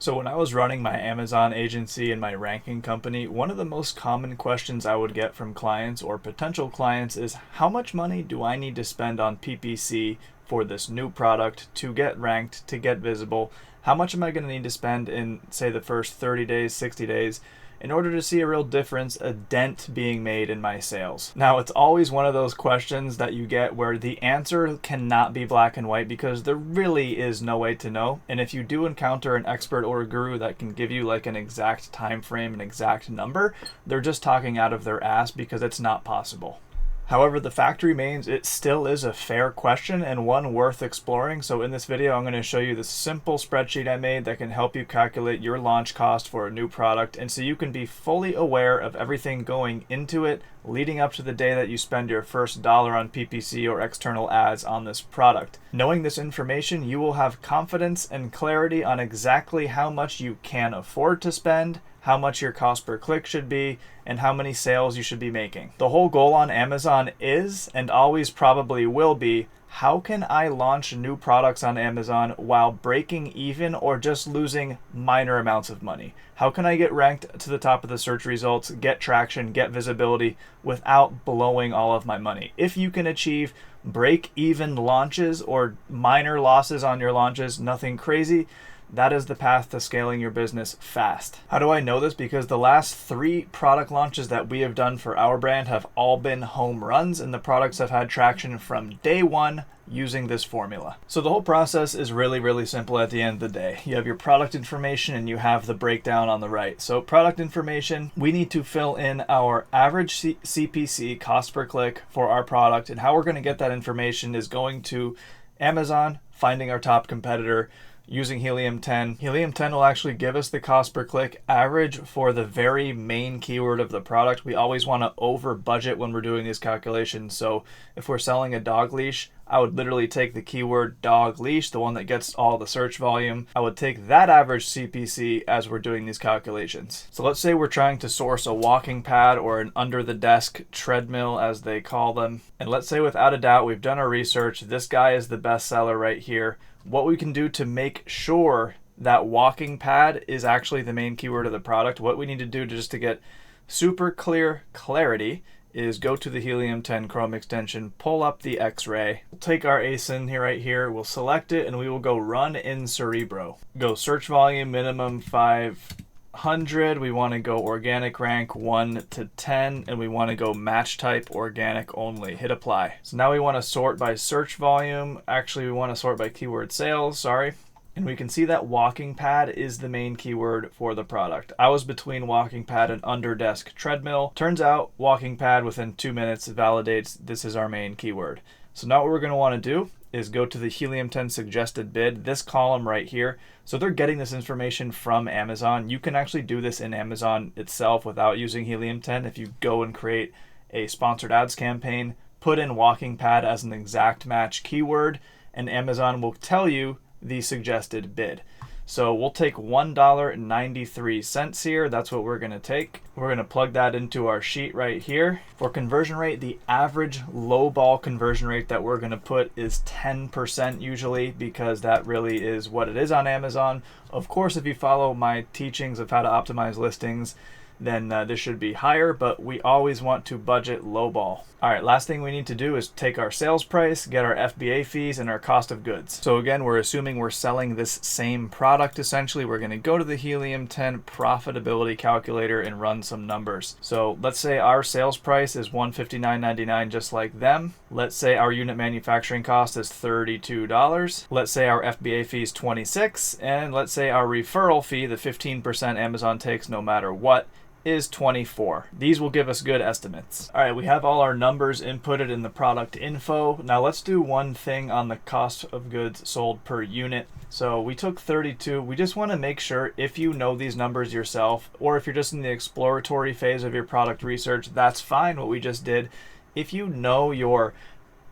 So when I was running my Amazon agency and my ranking company, one of the most common questions I would get from clients or potential clients is how much money do I need to spend on PPC for this new product to get ranked, to get visible? How much am I going to need to spend in, say, the first 30 days, 60 days in order to see a real difference, a dent being made in my sales? Now, it's always one of those questions that you get where the answer cannot be black and white because there really is no way to know. And if you do encounter an expert or a guru that can give you like an exact time frame, an exact number, they're just talking out of their ass because it's not possible. However, the fact remains it still is a fair question and one worth exploring. So in this video, I'm going to show you this simple spreadsheet I made that can help you calculate your launch cost for a new product. And so you can be fully aware of everything going into it leading up to the day that you spend your first dollar on PPC or external ads on this product. Knowing this information, you will have confidence and clarity on exactly how much you can afford to spend, how much your cost per click should be, and how many sales you should be making. The whole goal on Amazon is, and always probably will be, how can I launch new products on Amazon while breaking even or just losing minor amounts of money? How can I get ranked to the top of the search results, get traction, get visibility without blowing all of my money? If you can achieve break-even launches or minor losses on your launches, nothing crazy, that is the path to scaling your business fast. How do I know this? Because the last 3 product launches that we have done for our brand have all been home runs, and the products have had traction from day one using this formula. So the whole process is really simple at the end of the day. You have your product information and you have the breakdown on the right. So product information, we need to fill in our average CPC, cost per click, for our product, and how we're going to get that information is going to Amazon, finding our top competitor, using Helium 10. Helium 10 will actually give us the cost per click average for the very main keyword of the product. We always want to over budget when we're doing these calculations. So if we're selling a dog leash, I would literally take the keyword dog leash, the one that gets all the search volume. I would take that average CPC as we're doing these calculations. So let's say we're trying to source a walking pad or an under the desk treadmill as they call them. And let's say without a doubt, we've done our research. This guy is the best seller right here. What we can do to make sure that walking pad is actually the main keyword of the product, what we need to do just to get super clear clarity is go to the Helium 10 Chrome extension, pull up the X-ray, we'll take our ASIN here right here, we'll select it, and we will go run in Cerebro. Go search volume minimum 500, we want to go organic rank 1 to 10, and we want to go match type organic only. Hit apply. So now we want to sort by search volume. Actually, we want to sort by keyword sales, sorry. And we can see that walking pad is the main keyword for the product. I was between walking pad and under desk treadmill. Turns out walking pad within 2 minutes validates this is our main keyword. So now what we're going to want to do is go to the Helium 10 suggested bid, this column right here. So they're getting this information from Amazon. You can actually do this in Amazon itself without using Helium 10. If you go and create a sponsored ads campaign, put in walking pad as an exact match keyword, and Amazon will tell you the suggested bid. So we'll take $1.93 here. That's what we're going to take. We're going to plug that into our sheet right here. For conversion rate, the average low ball conversion rate that we're going to put is 10% usually, because that really is what it is on Amazon. Of course, if you follow my teachings of how to optimize listings, then this should be higher, but we always want to budget low ball. All right, last thing we need to do is take our sales price, get our FBA fees, and our cost of goods. So again, we're assuming we're selling this same product essentially. We're going to go to the Helium 10 profitability calculator and run some numbers. So let's say our sales price is $159.99 just like them. Let's say our unit manufacturing cost is $32. Let's say our FBA fee is $26, and let's say our referral fee, the 15% Amazon takes no matter what, is $24. These will give us good estimates. All right, we have all our numbers inputted in the product info. Now let's do one thing on the cost of goods sold per unit. So we took 32. We just want to make sure if you know these numbers yourself, or if you're just in the exploratory phase of your product research, that's fine what we just did. If you know your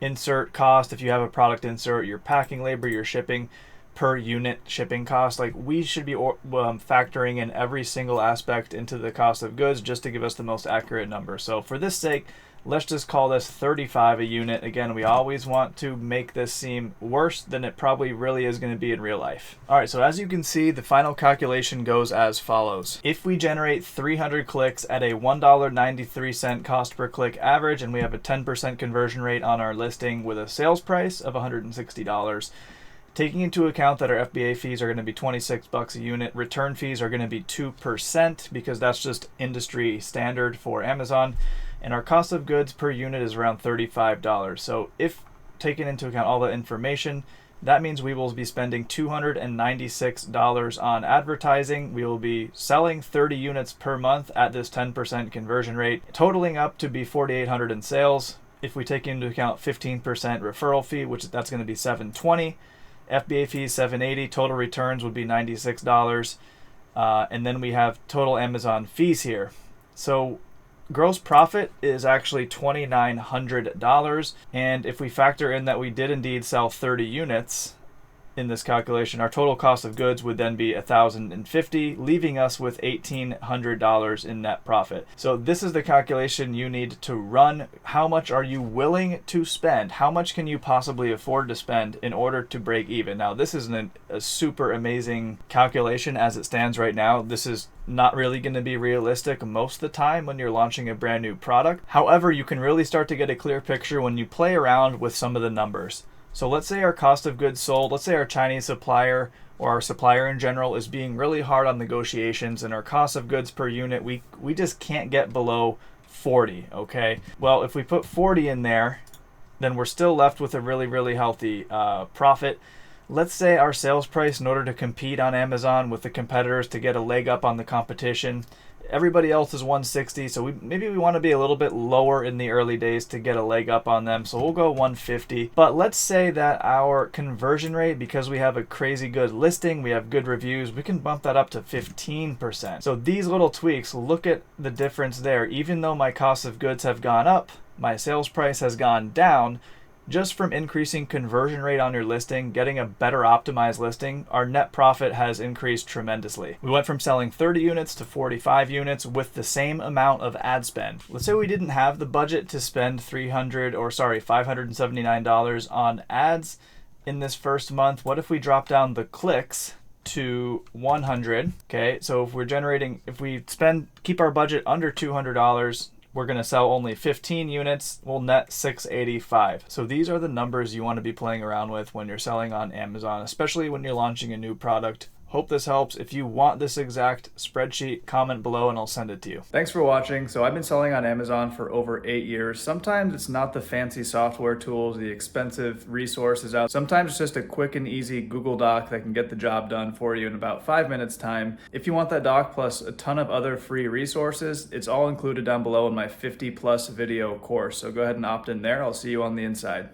insert cost, if you have a product insert, your packing labor, your shipping, per unit shipping cost, like we should be factoring in every single aspect into the cost of goods just to give us the most accurate number. So for this sake, Let's just call this 35 a unit. Again, we always want to make this seem worse than it probably really is going to be in real life. All right, so as you can see, the final calculation goes as follows. If we generate 300 clicks at a $1.93 cost per click average, and we have a 10% conversion rate on our listing with a sales price of $160, taking into account that our FBA fees are going to be 26 bucks a unit, return fees are going to be 2% because that's just industry standard for Amazon, and our cost of goods per unit is around $35. So if taking into account all the information, that means we will be spending $296 on advertising. We will be selling 30 units per month at this 10% conversion rate, totaling up to be $4,800 in sales. If we take into account 15% referral fee, which that's going to be $720, FBA fees $780, total returns would be $96, and then we have total Amazon fees here. So gross profit is actually $2,900, and if we factor in that we did indeed sell 30 units in this calculation, our total cost of goods would then be $1,050, leaving us with $1,800 in net profit. So this is the calculation you need to run. How much are you willing to spend? How much can you possibly afford to spend in order to break even? Now, this isn't a super amazing calculation as it stands right now. This is not really going to be realistic most of the time when you're launching a brand new product. However, you can really start to get a clear picture when you play around with some of the numbers. So let's say our cost of goods sold, let's say our Chinese supplier or our supplier in general is being really hard on negotiations, and our cost of goods per unit, we just can't get below 40, okay? Well, if we put 40 in there, then we're still left with a really, really healthy profit. Let's say our sales price, in order to compete on Amazon with the competitors to get a leg up on the competition, everybody else is 160, so maybe we want to be a little bit lower in the early days to get a leg up on them, so we'll go 150. But let's say that our conversion rate, because we have a crazy good listing, we have good reviews, we can bump that up to 15%. So these little tweaks, look at the difference there. Even though my cost of goods have gone up, my sales price has gone down. Just from increasing conversion rate on your listing, getting a better optimized listing, our net profit has increased tremendously. We went from selling 30 units to 45 units with the same amount of ad spend. Let's say we didn't have the budget to spend $579 on ads in this first month. What if we drop down the clicks to 100? Okay, so if we keep our budget under $200, we're going to sell only 15 units, we'll net $685. So these are the numbers you want to be playing around with when you're selling on Amazon, especially when you're launching a new product. Hope this helps. If you want this exact spreadsheet, comment below and I'll send it to you. Thanks for watching. So I've been selling on Amazon for over 8 years. Sometimes it's not the fancy software tools, the expensive resources out. Sometimes it's just a quick and easy Google Doc that can get the job done for you in about 5 minutes time. If you want that doc plus a ton of other free resources, it's all included down below in my 50+ video course. So go ahead and opt in there. I'll see you on the inside.